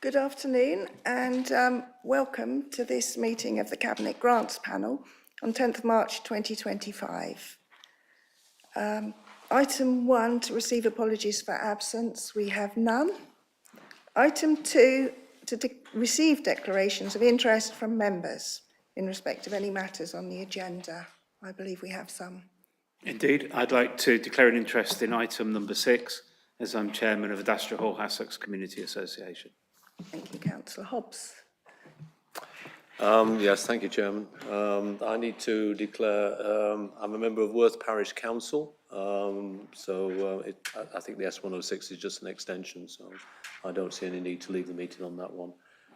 Good afternoon and welcome to this meeting of the Cabinet Grants Panel on 10th March 2025. Item 1, to receive apologies for absence, we have none. Item 2, to receive declarations of interest from members in respect of any matters on the agenda. I believe we have some. Indeed, I'd like to declare an interest in item number 6, as I'm chairman of the Dastra Hall Hassocks Community Association. Thank you, Councillor Hobbs. Yes, thank you, Chairman. I need to declare I'm a member of Worth Parish Council, I think the S106 is just an extension, so I don't see any need to leave the meeting on that one.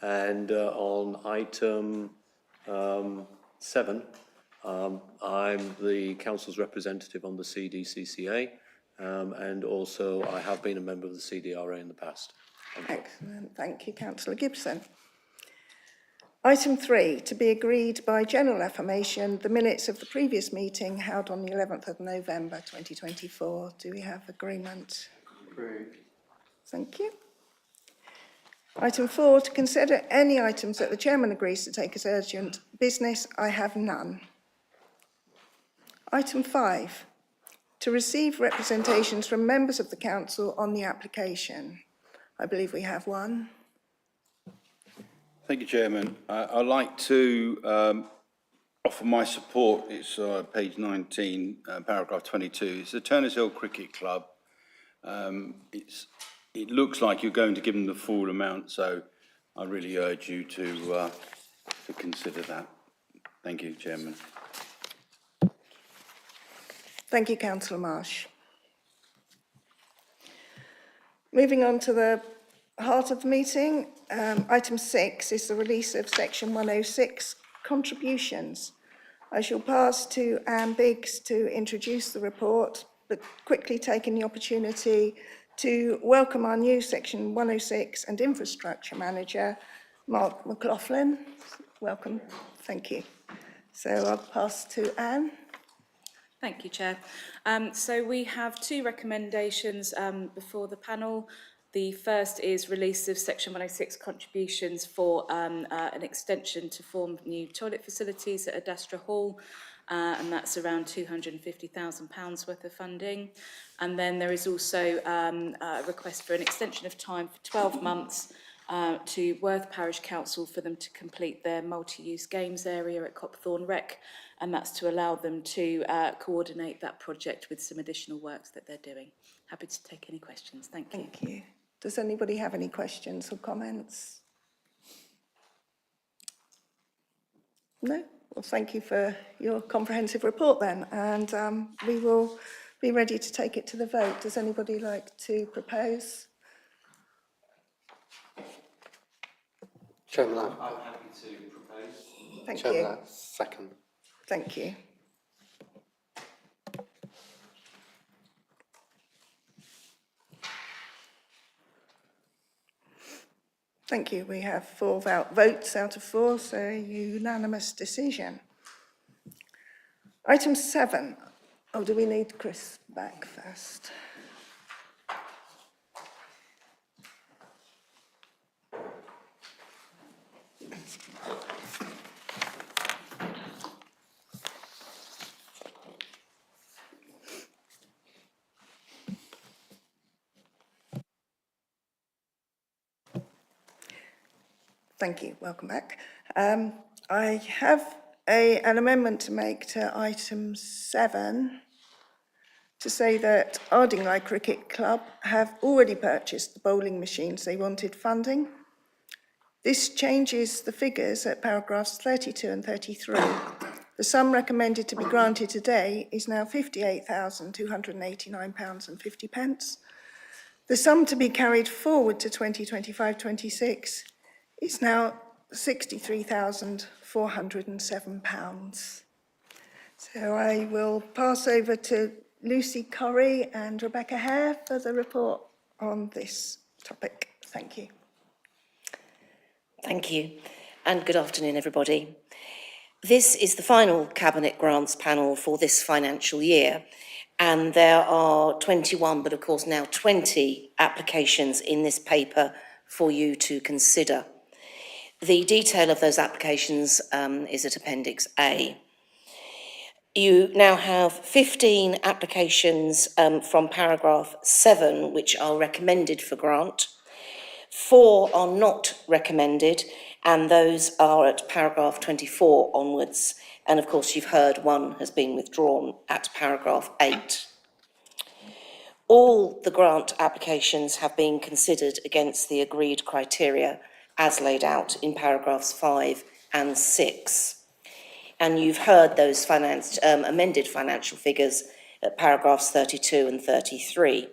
And on item 7, I'm the council's representative on the CDCCA, and also I have been a member of the CDRA in the past. Excellent, thank you, Councillor Gibson. Item 3, to be agreed by general affirmation, the minutes of the previous meeting held on the 11th of November 2024. Do we have agreement? Agreed. Thank you. Item 4, to consider any items that the chairman agrees to take as urgent business. I have none. Item 5, to receive representations from members of the council on the application. I believe we have one. Thank you, Chairman. I'd like to offer my support. It's page 19, paragraph 22. It's the Turners Hill Cricket Club. It looks like you're going to give them the full amount, so I really urge you to consider that. Thank you, Chairman. Thank you, Councillor Marsh. Moving on to the heart of the meeting, item 6 is the release of section 106 contributions. I shall pass to Anne Biggs to introduce the report, but quickly taking the opportunity to welcome our new section 106 and infrastructure manager, Mark McLaughlin. Welcome, thank you. So I'll pass to Anne. Thank you, Chair. So we have two recommendations before the panel. The first is release of Section 106 contributions for an extension to form new toilet facilities at Adastra Hall, and that's around £250,000 worth of funding. And then there is also a request for an extension of time for 12 months to Worth Parish Council for them to complete their multi-use games area at Copthorne Rec, and that's to allow them to coordinate that project with some additional works that they're doing. Happy to take any questions. Thank you. Thank you. Does anybody have any questions or comments? No? Well, thank you for your comprehensive report then, and we will be ready to take it to the vote. Does anybody like to propose? Chairman, I'm happy to propose. Thank Chairman, you. second. Thank you. Thank you. We have 4 votes out of 4, so a unanimous decision. Item 7. Oh, do we need Chris back first? Thank you. Welcome back. I have an amendment to make to item 7 to say that Ardingly Cricket Club have already purchased the bowling machines they wanted funding. This changes the figures at paragraphs 32 and 33. The sum recommended to be granted today is now £58,289.50. The sum to be carried forward to 2025-26 is now £63,407. So I will pass over to Lucy Corrie and Rebecca Hare for the report on this topic. Thank you. Thank you, and good afternoon, everybody. This is the final Cabinet Grants panel for this financial year, and there are 21, but of course now 20 applications in this paper for you to consider. The detail of those applications is at Appendix A. You now have 15 applications from paragraph 7, which are recommended for grant. 4 are not recommended, and those are at paragraph 24 onwards. And of course, you've heard one has been withdrawn at paragraph 8. All the grant applications have been considered against the agreed criteria as laid out in paragraphs 5 and 6. And you've heard those amended financial figures at paragraphs 32 and 33.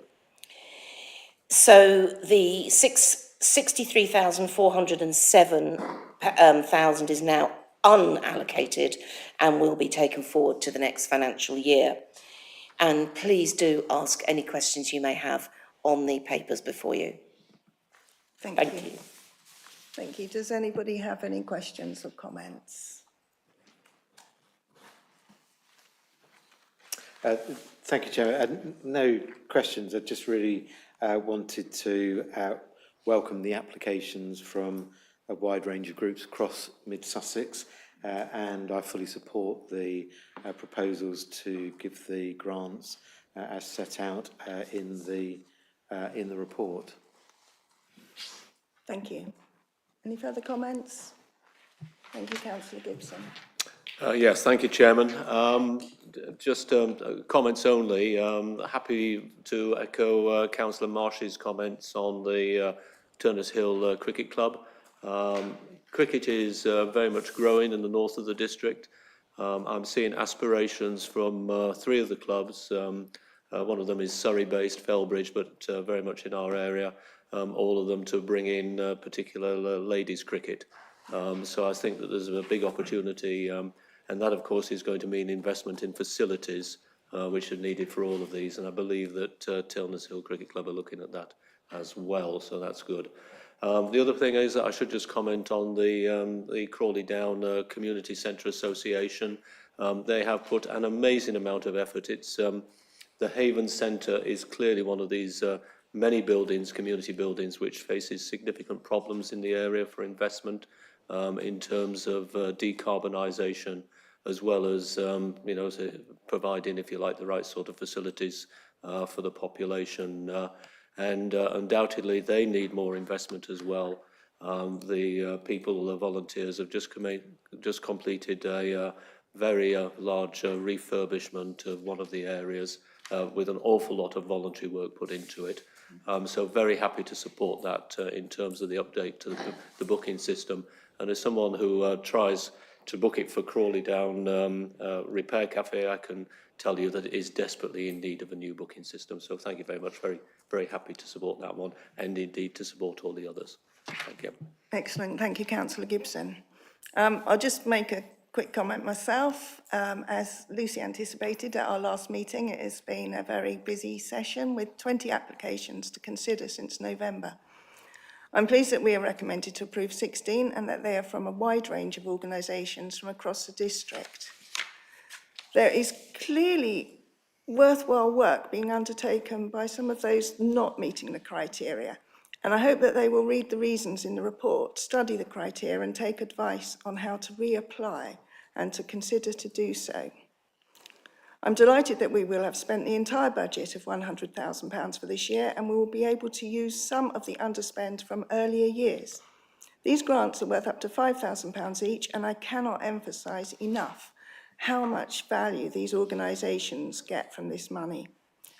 So the 63,407 is now unallocated and will be taken forward to the next financial year. And please do ask any questions you may have on the papers before you. Thank you. Thank you. Does anybody have any questions or comments? Thank you, Chair. No questions. I just really wanted to welcome the applications from a wide range of groups across Mid Sussex, and I fully support the proposals to give the grants as set out in the report. Thank you. Any further comments? Thank you, Councillor Gibson. Yes, thank you, Chairman. Just comments only. Happy to echo Councillor Marsh's comments on the Turners Hill Cricket Club. Cricket is very much growing in the north of the district. I'm seeing aspirations from 3 of the clubs. One of them is Surrey-based, Felbridge, but very much in our area. All of them to bring in particular ladies cricket. So I think that there's a big opportunity, and that, of course, is going to mean investment in facilities, which are needed for all of these. And I believe that Turners Hill Cricket Club are looking at that as well, so that's good. The other thing is that I should just comment on the Crawley Down Community Centre Association. They have put an amazing amount of effort. It's the Haven Centre is clearly one of these many buildings, community buildings, which faces significant problems in the area for investment in terms of decarbonisation, as well as providing, if you like, the right sort of facilities for the population. And undoubtedly, they need more investment as well. The volunteers, have just completed a very large refurbishment of one of the areas with an awful lot of voluntary work put into it. So very happy to support that in terms of the update to the booking system. And as someone who tries to book it for Crawley Down Repair Cafe, I can tell you that it is desperately in need of a new booking system. So thank you very much. Very, very happy to support that one, and indeed to support all the others. Thank you. Excellent. Thank you, Councillor Gibson. I'll just make a quick comment myself. As Lucy anticipated at our last meeting, it has been a very busy session with 20 applications to consider since November. I'm pleased that we are recommended to approve 16 and that they are from a wide range of organisations from across the district. There is clearly worthwhile work being undertaken by some of those not meeting the criteria, and I hope that they will read the reasons in the report, study the criteria and take advice on how to reapply and to consider to do so. I'm delighted that we will have spent the entire budget of £100,000 for this year, and we will be able to use some of the underspend from earlier years. These grants are worth up to £5,000 each, and I cannot emphasise enough how much value these organisations get from this money.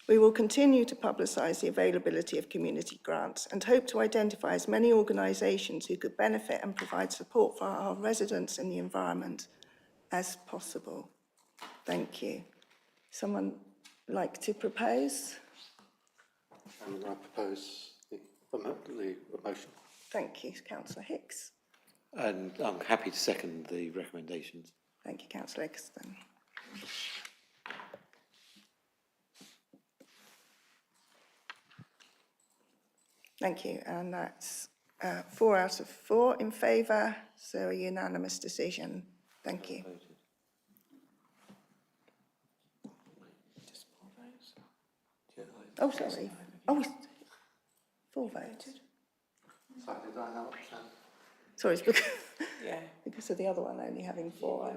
We will continue to publicise the availability of community grants and hope to identify as many organisations who could benefit and provide support for our residents and the environment as possible. Thank you. Someone like to propose? And I propose the motion. Thank you, Councillor Hicks. And I'm happy to second the recommendations. Thank you, Councillor Eccleston. Thank you, and that's 4 out of 4 in favour, so a unanimous decision. Thank you. Oh, sorry. Oh, 4 voted. Sorry, it's because of the other one only having 4.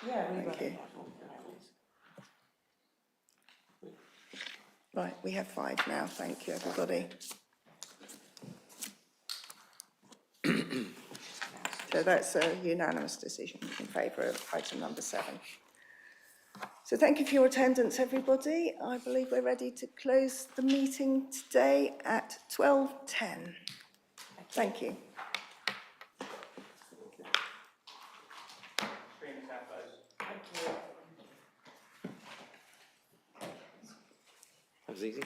Thank you. Right, we have 5 now, thank you, everybody. So that's a unanimous decision in favour of item number 7. So thank you for your attendance, everybody. I believe we're ready to close the meeting today at 12:10. Thank you. That was easy.